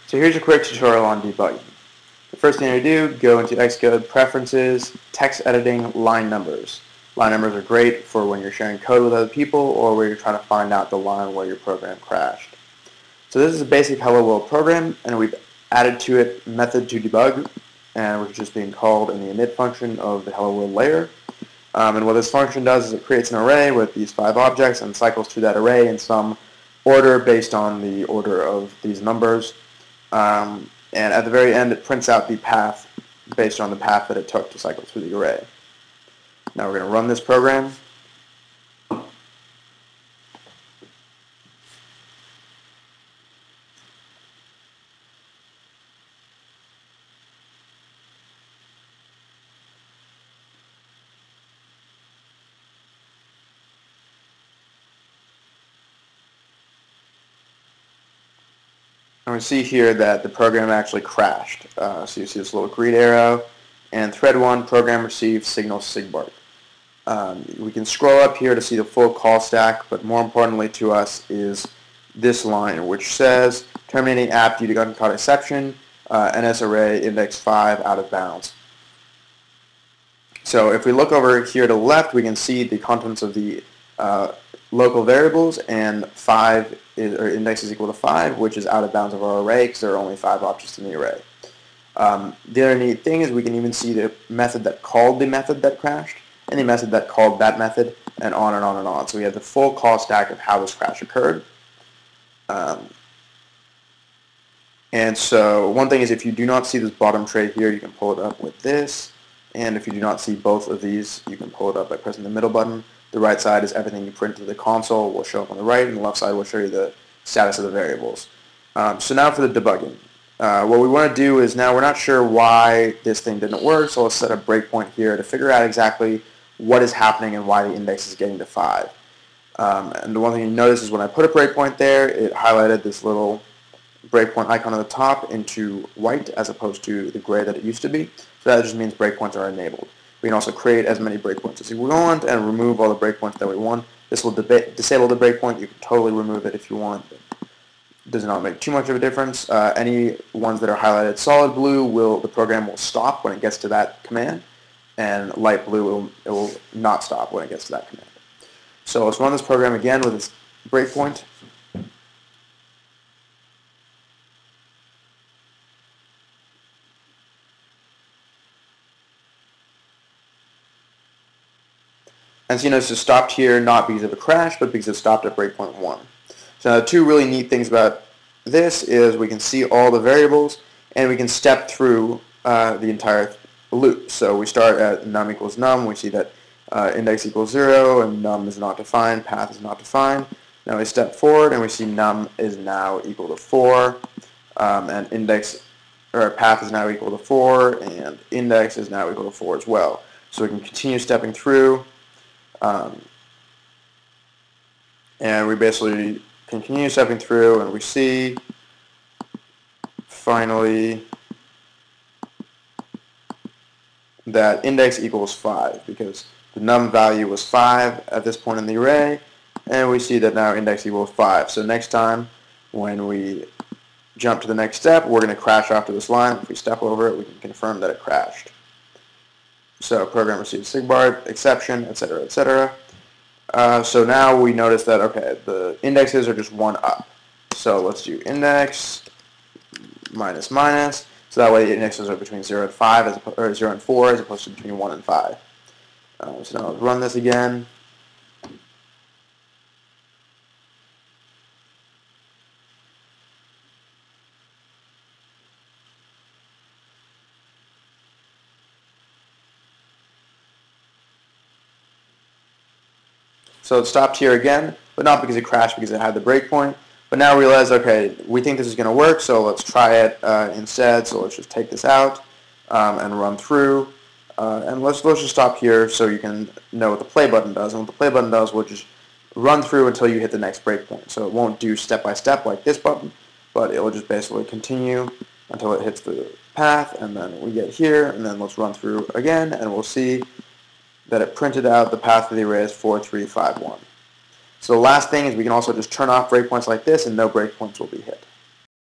So here's a quick tutorial on debugging. The first thing to do, go into Xcode Preferences, Text Editing, Line Numbers. Line numbers are great for when you're sharing code with other people or where you're trying to find out the line where your program crashed. So this is a basic Hello World program, and we've added to it method to debug, and which is just being called in the init function of the Hello World layer. And what this function does is it creates an array with these 5 objects and cycles through that array in some order based on the order of these numbers. And at the very end, it prints out the path based on the path that it took to cycle through the array. Now we're going to run this program. And we see here that the program actually crashed. So you see this little green arrow, and thread 1, program received signal SIGBART. We can scroll up here to see the full call stack, but more importantly to us is this line, which says, terminating app due to uncaught exception, NS array index 5 out of bounds. So if we look over here to the left, we can see the contents of the local variables, and 5 or index is equal to 5, which is out of bounds of our array because there are only 5 objects in the array. The other neat thing is we can even see the method that called the method that crashed and the method that called that method, and on and on and on. So we have the full call stack of how this crash occurred. And so one thing is, if you do not see this bottom tray here, you can pull it up with this. And if you do not see both of these, you can pull it up by pressing the middle button. The right side is everything you print to the console will show up on the right, and the left side will show you the status of the variables. So now for the debugging. What we want to do is, now we're not sure why this thing didn't work, so let's set a breakpoint here to figure out exactly what is happening and why the index is getting to 5. And the one thing you notice is when I put a breakpoint there, it highlighted this little breakpoint icon at the top into white as opposed to the gray that it used to be. So that just means breakpoints are enabled. We can also create as many breakpoints as we want and remove all the breakpoints that we want. This will disable the breakpoint. You can totally remove it if you want. It does not make too much of a difference. Any ones that are highlighted solid blue, the program will stop when it gets to that command, and light blue, it will not stop when it gets to that command. So let's run this program again with its breakpoint. And so you notice it stopped here not because of a crash, but because it stopped at breakpoint 1. So now the two really neat things about this is we can see all the variables, and we can step through the entire loop. So we start at num equals num. We see that index equals 0, and num is not defined, path is not defined. Now we step forward, and we see num is now equal to 4, and path is now equal to 4, and index is now equal to 4 as well. So we can continue stepping through. And we basically continue stepping through, and we see finally that index equals 5 because the num value was 5 at this point in the array, and we see that now index equals 5. So next time when we jump to the next step, we're going to crash after this line. If we step over it, we can confirm that it crashed. So program received SIGBART, exception, etc., etc. So now we notice that, okay, the indexes are just 1 up. So let's do index minus minus. So that way the indexes are between 0 and 5, or 0 and 4, as opposed to between 1 and 5. So now let's run this again. So it stopped here again, but not because it crashed, because it had the breakpoint. But now we realize, okay, we think this is going to work, so let's try it instead. So let's just take this out and run through. And let's just stop here so you can know what the play button does. And what the play button does, we'll just run through until you hit the next breakpoint. So it won't do step by step like this button, but it will just basically continue until it hits the path, and then we get here, and then let's run through again, and we'll see that it printed out the path of the array is 4351. So the last thing is we can also just turn off breakpoints like this, and no breakpoints will be hit.